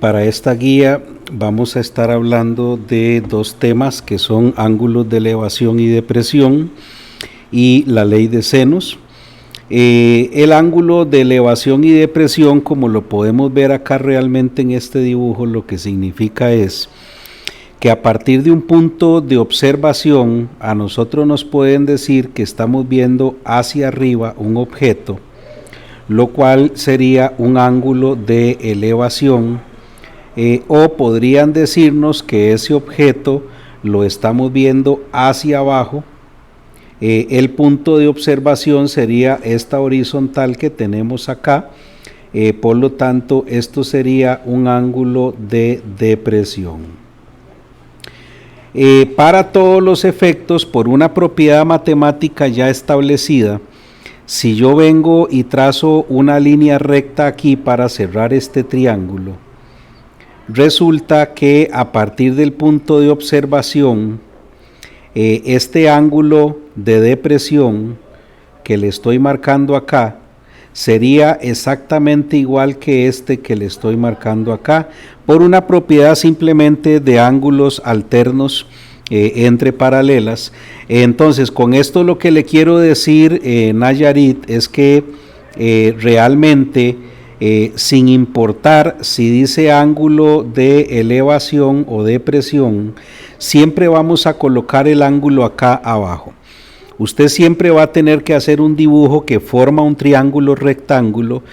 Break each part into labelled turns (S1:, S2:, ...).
S1: Para esta guía vamos a estar hablando de dos temas que son ángulos de elevación y depresión y la ley de senos. El ángulo de elevación y depresión, como lo podemos ver acá realmente en este dibujo, lo que significa es que a partir de un punto de observación a nosotros nos pueden decir que estamos viendo hacia arriba un objeto, lo cual sería un ángulo de elevación, o podrían decirnos que ese objeto lo estamos viendo hacia abajo. El punto de observación sería esta horizontal que tenemos acá, por lo tanto esto sería un ángulo de depresión. Para todos los efectos, por una propiedad matemática ya establecida, si yo vengo y trazo una línea recta aquí para cerrar este triángulo, resulta que a partir del punto de observación, este ángulo de depresión que le estoy marcando acá sería exactamente igual que este que le estoy marcando acá, por una propiedad simplemente de ángulos alternos entre paralelas. Entonces, con esto lo que le quiero decir, Nayarit, es que realmente, sin importar si dice ángulo de elevación o depresión, siempre vamos a colocar el ángulo acá abajo. Usted siempre va a tener que hacer un dibujo que forma un triángulo rectángulo,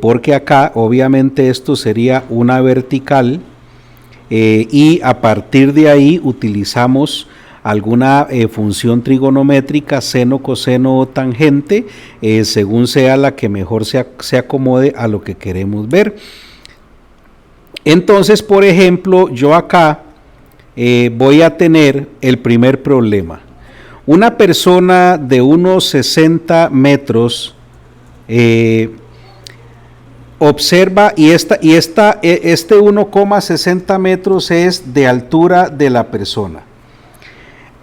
S1: porque acá obviamente esto sería una vertical, y a partir de ahí utilizamos alguna función trigonométrica, seno, coseno o tangente, según sea la que mejor se acomode a lo que queremos ver. Entonces, por ejemplo, yo acá voy a tener el primer problema. Una persona de unos 60 metros observa, y este 1,60 metros es de altura de la persona.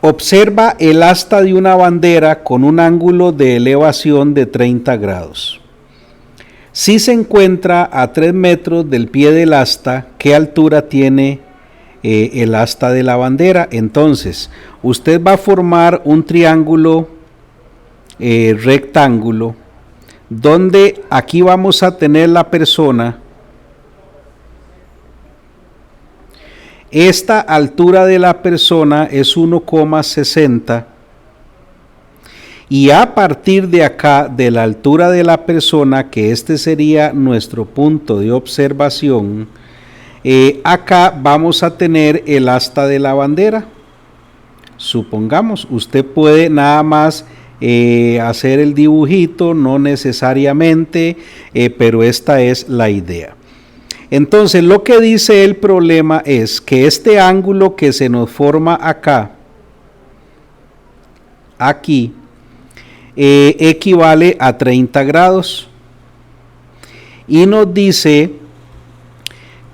S1: Observa el asta de una bandera con un ángulo de elevación de 30 grados. Si se encuentra a 3 metros del pie del asta, ¿qué altura tiene el asta de la bandera? Entonces, usted va a formar un triángulo rectángulo, donde aquí vamos a tener la persona. Esta altura de la persona es 1,60, y a partir de acá, de la altura de la persona, que este sería nuestro punto de observación, acá vamos a tener el asta de la bandera. Supongamos, usted puede nada más hacer el dibujito, no necesariamente, pero esta es la idea. Entonces, lo que dice el problema es que este ángulo que se nos forma acá, aquí, equivale a 30 grados, y nos dice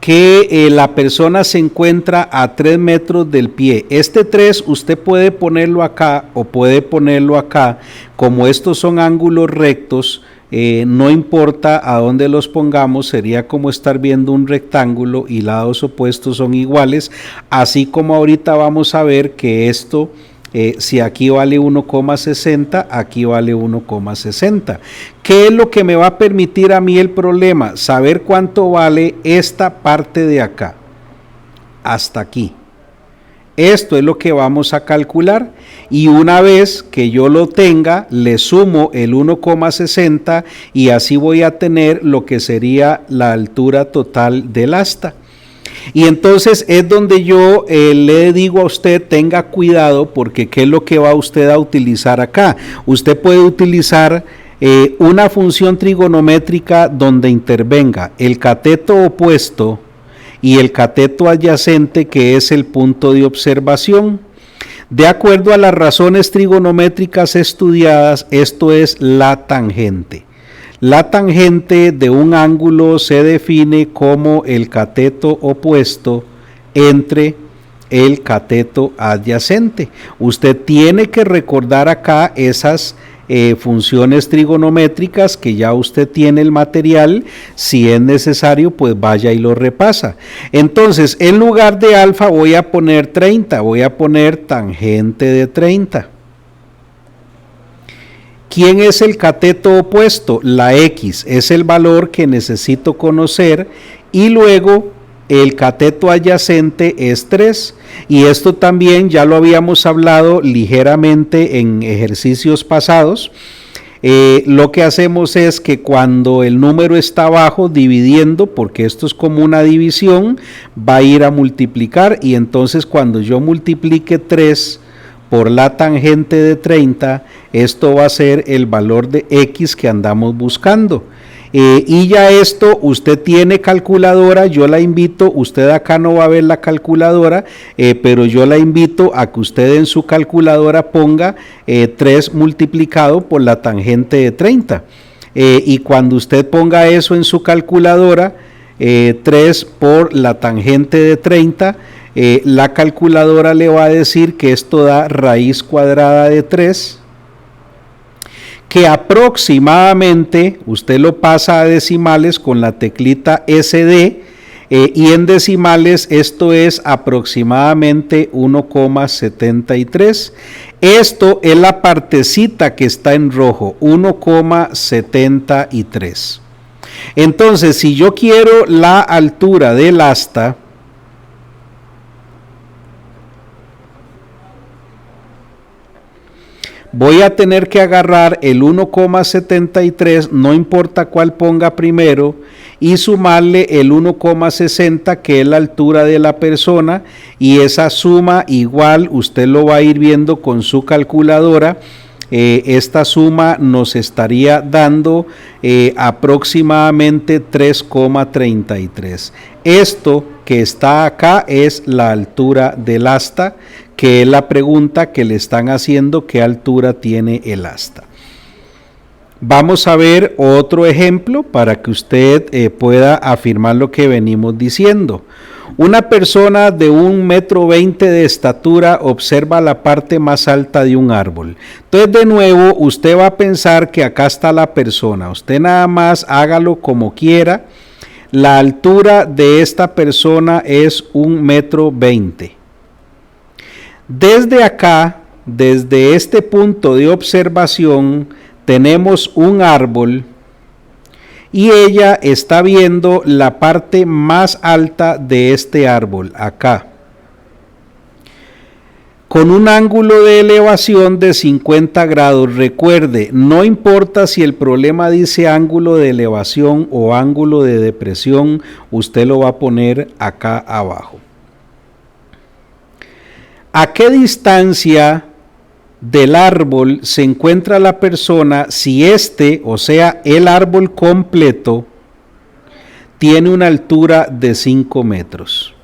S1: que la persona se encuentra a 3 metros del pie. Este 3 usted puede ponerlo acá o puede ponerlo acá. Como estos son ángulos rectos, no importa a dónde los pongamos, sería como estar viendo un rectángulo y lados opuestos son iguales, así como ahorita vamos a ver que esto, si aquí vale 1,60, aquí vale 1,60. ¿Qué es lo que me va a permitir a mí el problema? Saber cuánto vale esta parte de acá, hasta aquí. Esto es lo que vamos a calcular, y una vez que yo lo tenga, le sumo el 1,60 y así voy a tener lo que sería la altura total del asta. Y entonces es donde yo le digo a usted, tenga cuidado, porque ¿qué es lo que va usted a utilizar acá? Usted puede utilizar una función trigonométrica donde intervenga el cateto opuesto y el cateto adyacente, que es el punto de observación. De acuerdo a las razones trigonométricas estudiadas, esto es la tangente. La tangente de un ángulo se define como el cateto opuesto entre el cateto adyacente. Usted tiene que recordar acá esas funciones trigonométricas que ya usted tiene el material. Si es necesario, pues vaya y lo repasa. Entonces, en lugar de alfa voy a poner 30, voy a poner tangente de 30. ¿Quién es el cateto opuesto? La X, es el valor que necesito conocer, y luego el cateto adyacente es 3, y esto también ya lo habíamos hablado ligeramente en ejercicios pasados. Lo que hacemos es que cuando el número está abajo, dividiendo, porque esto es como una división, va a ir a multiplicar, y entonces cuando yo multiplique 3 por la tangente de 30, esto va a ser el valor de X que andamos buscando. Y ya esto, usted tiene calculadora, yo la invito, usted acá no va a ver la calculadora, pero yo la invito a que usted en su calculadora ponga 3 multiplicado por la tangente de 30. Y cuando usted ponga eso en su calculadora, 3 por la tangente de 30, la calculadora le va a decir que esto da raíz cuadrada de 3, que aproximadamente usted lo pasa a decimales con la teclita SD, y en decimales esto es aproximadamente 1,73. Esto es la partecita que está en rojo, 1,73. Entonces, si yo quiero la altura del asta, voy a tener que agarrar el 1,73, no importa cuál ponga primero, y sumarle el 1,60, que es la altura de la persona, y esa suma igual usted lo va a ir viendo con su calculadora. Esta suma nos estaría dando aproximadamente 3,33. Esto que está acá es la altura del asta, que es la pregunta que le están haciendo: ¿qué altura tiene el asta? Vamos a ver otro ejemplo para que usted pueda afirmar lo que venimos diciendo. Una persona de 1,20 m de estatura observa la parte más alta de un árbol. Entonces, de nuevo, usted va a pensar que acá está la persona. Usted nada más hágalo como quiera. La altura de esta persona es 1,20 m. Desde acá, desde este punto de observación, tenemos un árbol y ella está viendo la parte más alta de este árbol, acá, con un ángulo de elevación de 50 grados. Recuerde, no importa si el problema dice ángulo de elevación o ángulo de depresión, usted lo va a poner acá abajo. ¿A qué distancia del árbol se encuentra la persona si este, o sea, el árbol completo, tiene una altura de 5 metros?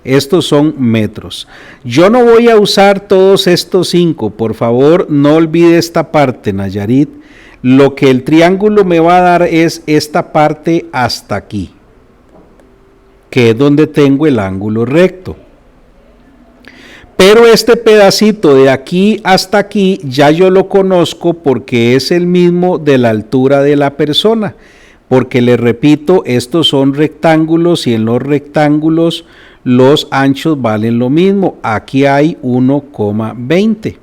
S1: Estos son metros. Yo no voy a usar todos estos 5, por favor, no olvide esta parte, Nayarit. Lo que el triángulo me va a dar es esta parte hasta aquí, que es donde tengo el ángulo recto. Pero este pedacito de aquí hasta aquí ya yo lo conozco porque es el mismo de la altura de la persona. Porque le repito, estos son rectángulos y en los rectángulos los anchos valen lo mismo. Aquí hay 1,20.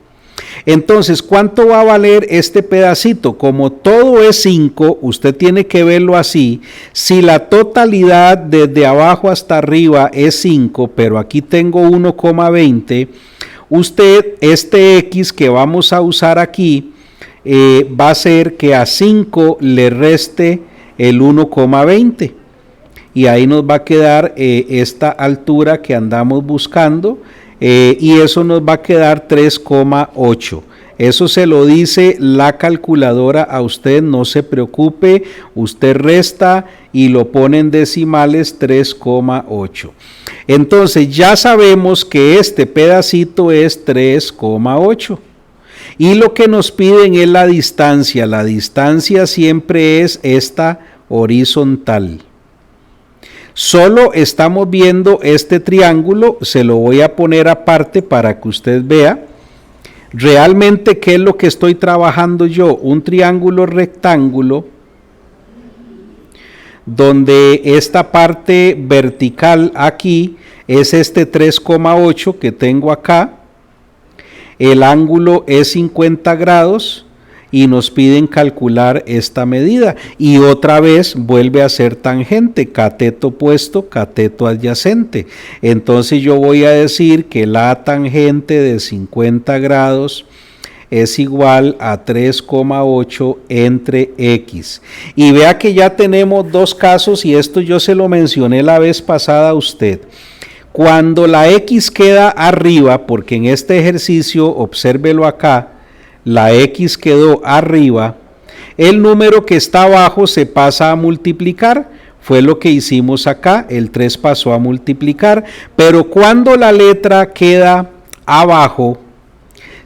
S1: Entonces, ¿cuánto va a valer este pedacito? Como todo es 5, usted tiene que verlo así. Si la totalidad desde abajo hasta arriba es 5, pero aquí tengo 1,20, usted, este X que vamos a usar aquí, va a ser que a 5 le reste el 1,20. Y ahí nos va a quedar esta altura que andamos buscando. Y eso nos va a quedar 3,8. Eso se lo dice la calculadora a usted, no se preocupe, usted resta y lo pone en decimales, 3,8. Entonces ya sabemos que este pedacito es 3,8. Y lo que nos piden es la distancia. La distancia siempre es esta horizontal. Solo estamos viendo este triángulo, se lo voy a poner aparte para que usted vea. Realmente, ¿qué es lo que estoy trabajando yo? Un triángulo rectángulo donde esta parte vertical aquí es este 3,8 que tengo acá, el ángulo es 50 grados y nos piden calcular esta medida y otra vez vuelve a ser tangente, cateto opuesto, cateto adyacente. Entonces yo voy a decir que la tangente de 50 grados es igual a 3,8 entre X. Y vea que ya tenemos dos casos y esto yo se lo mencioné la vez pasada a usted. Cuando la X queda arriba, porque en este ejercicio, obsérvelo acá, la X quedó arriba, el número que está abajo se pasa a multiplicar, fue lo que hicimos acá, el 3 pasó a multiplicar, pero cuando la letra queda abajo,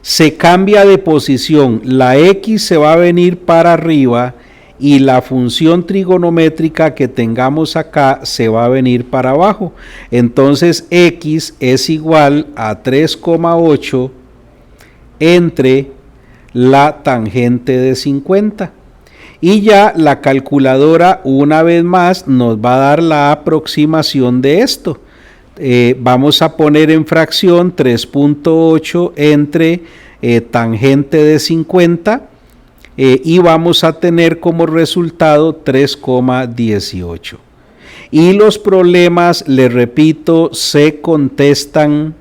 S1: se cambia de posición, la X se va a venir para arriba y la función trigonométrica que tengamos acá se va a venir para abajo. Entonces X es igual a 3,8 entre la tangente de 50. Y ya la calculadora una vez más nos va a dar la aproximación de esto. Vamos a poner en fracción 3,8 entre tangente de 50 y vamos a tener como resultado 3,18. Y los problemas, les repito, se contestan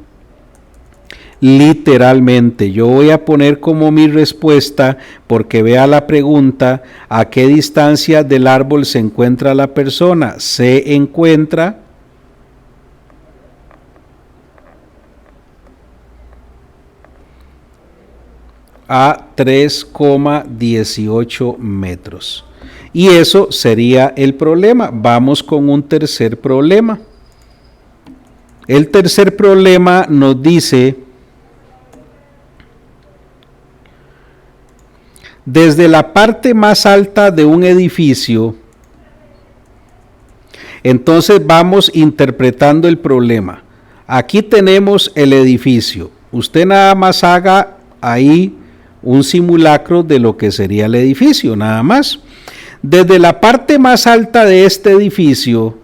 S1: literalmente. Yo voy a poner como mi respuesta, porque vea la pregunta, ¿a qué distancia del árbol se encuentra la persona? Se encuentra a 3,18 metros. Y eso sería el problema. Vamos con un tercer problema. El tercer problema nos dice, desde la parte más alta de un edificio, entonces vamos interpretando el problema. Aquí tenemos el edificio. Usted nada más haga ahí un simulacro de lo que sería el edificio, nada más. Desde la parte más alta de este edificio,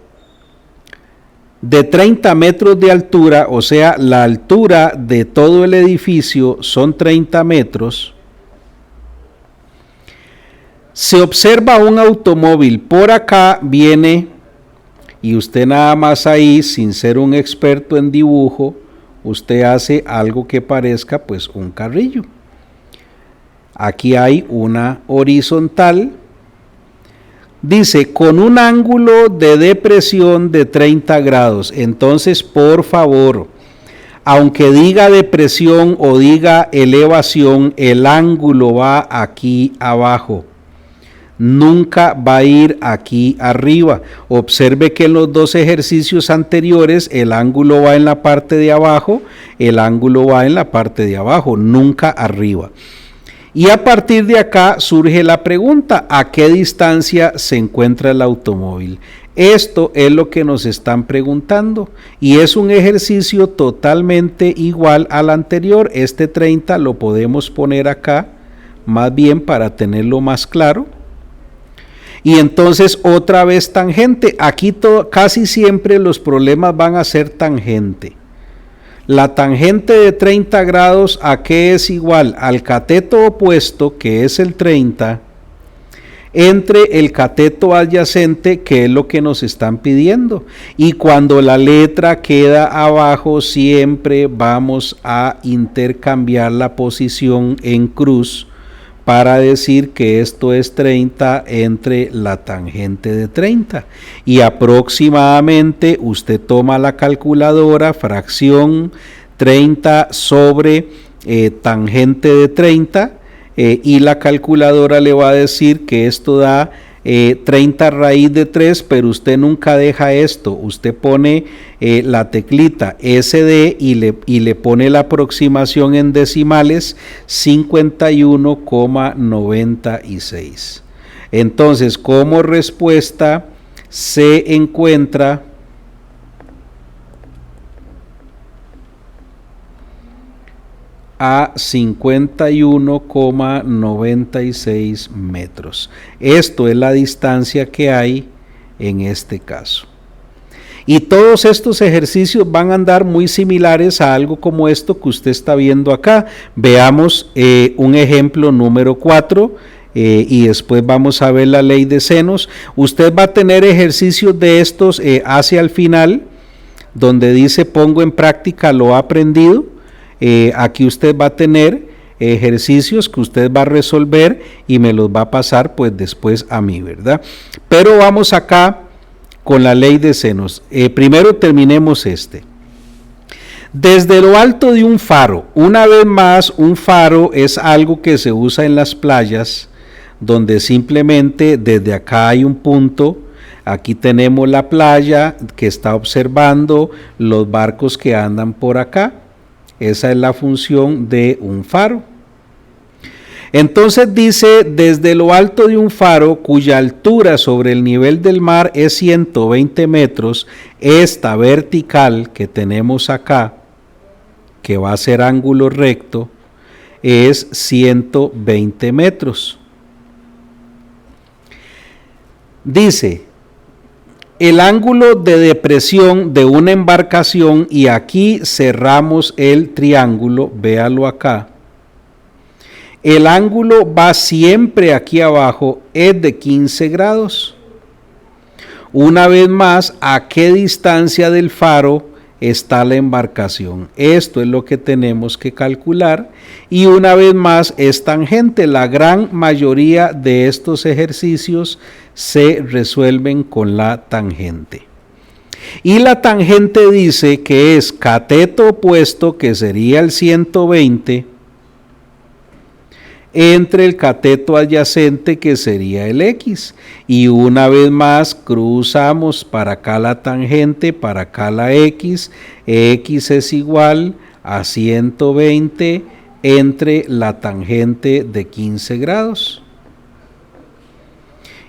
S1: de 30 metros de altura, o sea, la altura de todo el edificio son 30 metros, se observa un automóvil. Por acá viene, y usted nada más ahí, sin ser un experto en dibujo, usted hace algo que parezca pues un carrillo. Aquí hay una horizontal, dice con un ángulo de depresión de 30 grados. Entonces, por favor, aunque diga depresión o diga elevación, el ángulo va aquí abajo. Nunca va a ir aquí arriba. Observe que en los dos ejercicios anteriores el ángulo va en la parte de abajo, el ángulo va en la parte de abajo, nunca arriba. Y a partir de acá surge la pregunta, ¿a qué distancia se encuentra el automóvil? Esto es lo que nos están preguntando y es un ejercicio totalmente igual al anterior. Este 30 lo podemos poner acá, más bien para tenerlo más claro. Y entonces otra vez tangente. Aquí casi siempre los problemas van a ser tangente. La tangente de 30 grados, ¿a qué es igual? Al cateto opuesto, que es el 30, entre el cateto adyacente, que es lo que nos están pidiendo. Y cuando la letra queda abajo, siempre vamos a intercambiar la posición en cruz para decir que esto es 30 entre la tangente de 30. Y aproximadamente usted toma la calculadora, fracción 30 sobre tangente de 30, y la calculadora le va a decir que esto da 30 raíz de 3, pero usted nunca deja esto, usted pone la teclita SD y le pone la aproximación en decimales, 51,96. Entonces, como respuesta se encuentra a 51,96 metros. Esto es la distancia que hay en este caso. Y todos estos ejercicios van a andar muy similares a algo como esto que usted está viendo acá. Veamos un ejemplo número 4 y después vamos a ver la ley de senos. Usted va a tener ejercicios de estos hacia el final, donde dice pongo en práctica lo aprendido. Aquí usted va a tener ejercicios que usted va a resolver y me los va a pasar pues después a mí, ¿verdad? Pero vamos acá con la ley de senos. Primero terminemos este. Desde lo alto de un faro, una vez más, un faro es algo que se usa en las playas, donde simplemente desde acá hay un punto. Aquí tenemos la playa que está observando los barcos que andan por acá. Esa es la función de un faro. Entonces dice, desde lo alto de un faro cuya altura sobre el nivel del mar es 120 metros, esta vertical que tenemos acá, que va a ser ángulo recto, es 120 metros. Dice, el ángulo de depresión de una embarcación, y aquí cerramos el triángulo, véalo acá. El ángulo va siempre aquí abajo, es de 15 grados. Una vez más, ¿a qué distancia del faro está la embarcación? Esto es lo que tenemos que calcular. Y una vez más, es tangente. La gran mayoría de estos ejercicios se resuelven con la tangente. Y la tangente dice que es cateto opuesto, que sería el 120, entre el cateto adyacente, que sería el X. Y una vez más cruzamos para acá la tangente, para acá la X. X es igual a 120 entre la tangente de 15 grados.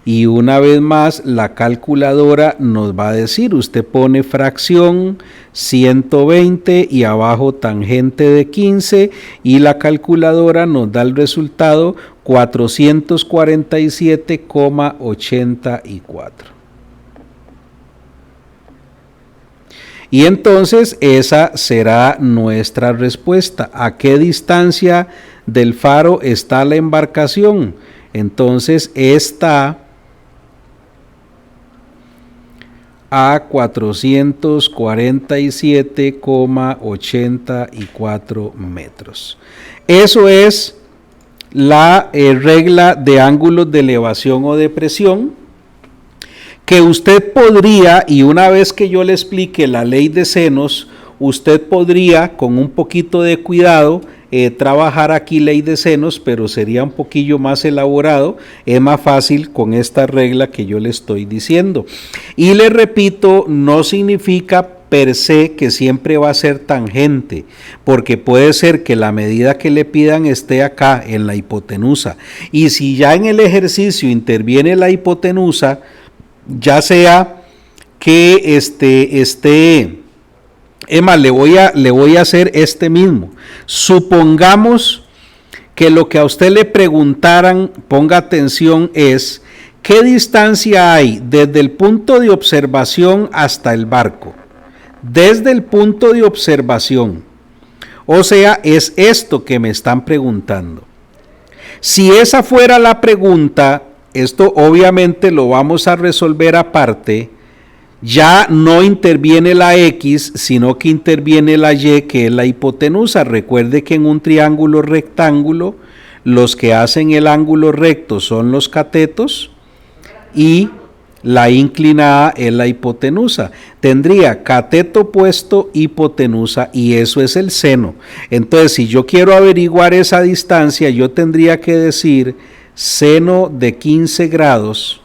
S1: Y una vez más la calculadora nos va a decir, usted pone fracción 120 y abajo tangente de 15 y la calculadora nos da el resultado 447,84. Y entonces esa será nuestra respuesta. ¿A qué distancia del faro está la embarcación? Entonces está a 447,84 metros. Eso es la regla de ángulos de elevación o depresión, que usted podría, y una vez que yo le explique la ley de senos, usted podría con un poquito de cuidado trabajar aquí ley de senos, pero sería un poquillo más elaborado. Es más fácil con esta regla que yo le estoy diciendo. Y le repito, no significa per se que siempre va a ser tangente, porque puede ser que la medida que le pidan esté acá en la hipotenusa. Y si ya en el ejercicio interviene la hipotenusa, ya sea que esté Emma, le voy a hacer este mismo. Supongamos que lo que a usted le preguntaran, ponga atención, es ¿qué distancia hay desde el punto de observación hasta el barco? Desde el punto de observación. O sea, es esto que me están preguntando. Si esa fuera la pregunta, esto obviamente lo vamos a resolver aparte. Ya no interviene la X, sino que interviene la Y, que es la hipotenusa. Recuerde que en un triángulo rectángulo, los que hacen el ángulo recto son los catetos y la inclinada es la hipotenusa. Tendría cateto opuesto, hipotenusa, y eso es el seno. Entonces, si yo quiero averiguar esa distancia, yo tendría que decir seno de 15 grados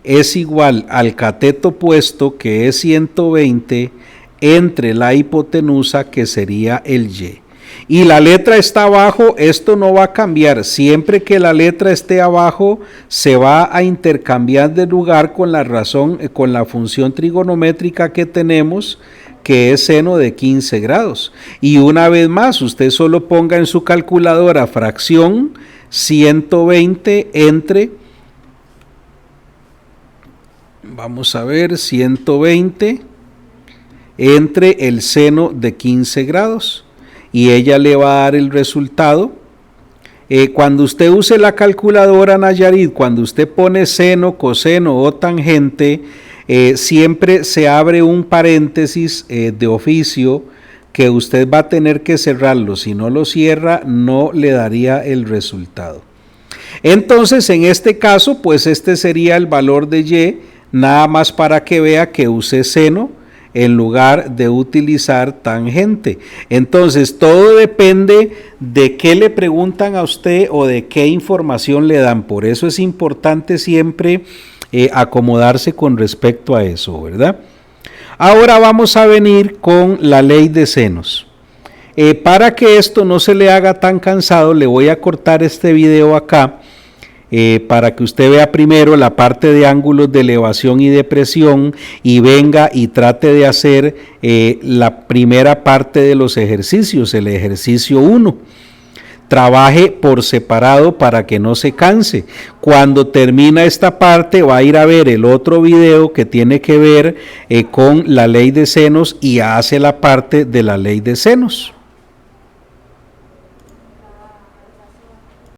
S1: es igual al cateto opuesto, que es 120, entre la hipotenusa, que sería el Y. Y la letra está abajo, esto no va a cambiar. Siempre que la letra esté abajo, se va a intercambiar de lugar con la razón, con la función trigonométrica que tenemos, que es seno de 15 grados. Y una vez más, usted solo ponga en su calculadora fracción 120 entre, vamos a ver, 120 entre el seno de 15 grados. Y ella le va a dar el resultado. Cuando usted use la calculadora, Nayarit, cuando usted pone seno, coseno o tangente, siempre se abre un paréntesis de oficio que usted va a tener que cerrarlo. Si no lo cierra, no le daría el resultado. Entonces, en este caso, pues este sería el valor de Y, nada más para que vea que use seno en lugar de utilizar tangente. Entonces, todo depende de qué le preguntan a usted o de qué información le dan. Por eso es importante siempre acomodarse con respecto a eso, ¿verdad? Ahora vamos a venir con la ley de senos. Para que esto no se le haga tan cansado, le voy a cortar este video acá para que usted vea primero la parte de ángulos de elevación y depresión y venga y trate de hacer la primera parte de los ejercicios, el ejercicio 1. Trabaje por separado para que no se canse. Cuando termina esta parte va a ir a ver el otro video que tiene que ver con la ley de senos y hace la parte de la ley de senos.